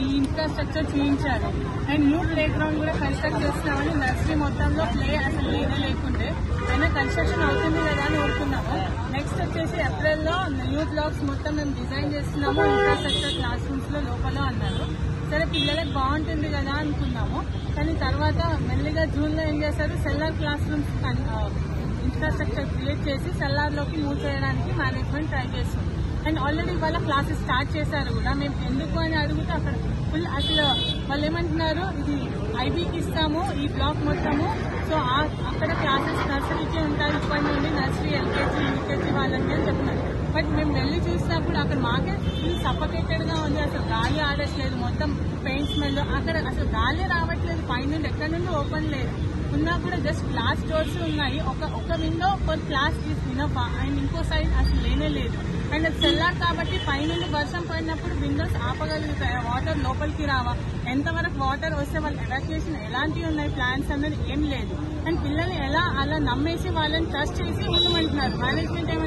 ఈ ఇన్ఫ్రాస్ట్రక్చర్ చేయించారు. And new play ground కూడా కన్స్ట్రక్ట్ చేస్తున్నామని నర్సరీ మొత్తంలో ప్లే అసలు లేకుండే అయినా కన్స్ట్రక్షన్ అవుతుంది కదా అని కోరుకున్నాము. నెక్స్ట్ వచ్చేసి ఏప్రిల్లో న్యూ బ్లాక్స్ మొత్తం మేము డిజైన్ చేస్తున్నాము, ఇన్ఫ్రాస్ట్రక్చర్ క్లాస్ రూమ్స్ లో లోపల అన్నారు. సరే పిల్లలకు బాగుంటుంది కదా అనుకున్నాము. కానీ తర్వాత మెల్లిగా జూన్ లో ఏం చేశారు, cellar class rooms infrastructure create చేసి సెల్లార్లోకి మూవ్ చేయడానికి మేనేజ్మెంట్ ట్రై చేస్తుంది. అండ్ ఆల్రెడీ వాళ్ళ క్లాసెస్ స్టార్ట్ చేశారు కూడా. మేము ఎందుకు అని అడిగితే అక్కడ ఫుల్ అసలు వాళ్ళు ఏమంటున్నారు, ఇది ఐబీకి ఇస్తాము ఈ బ్లాక్ మొత్తము, సో అక్కడ క్లాసెస్ నర్సరీకే ఉంటాయి ఇప్పటి నుండి, నర్సరీ ఎల్కేజీ యూకేజీ వాళ్ళకి అని చెప్తున్నారు. బట్ మేము వెళ్ళి చూసినప్పుడు అక్కడ మాకే ఫుల్ సఫకేటెడ్ గా ఉంది. అసలు గాలి ఆడట్లేదు, మొత్తం పెయింట్ స్మెల్, అక్కడ అసలు గాలి రావట్లేదు, పైనుండి ఎక్కడి నుండి ఓపెన్ లేదు. ఉన్నా కూడా జస్ట్ గ్లాస్ డోర్స్ ఉన్నాయి. ఒక విండో ఒక క్లాస్ ఇనఫ్. అండ్ ఇంకో సైడ్ అసలు లేనే లేదు. అండ్ అది సెల్లార్ కాబట్టి పైనుండి వర్షం పడినప్పుడు విండోస్ ఆపగలుగుతాయా, వాటర్ లోపలికి రావా, ఎంతవరకు వాటర్ వస్తే వాళ్ళు ఎవాక్యుయేషన్ ఎలాంటివి ఉన్నాయి ప్లాన్స్ అన్నది ఏం లేదు. అండ్ పిల్లల్ని ఎలా అలా నమ్మేసి వాళ్ళని ట్రస్ట్ చేసి ఉండమంటున్నారు మేనేజ్మెంట్.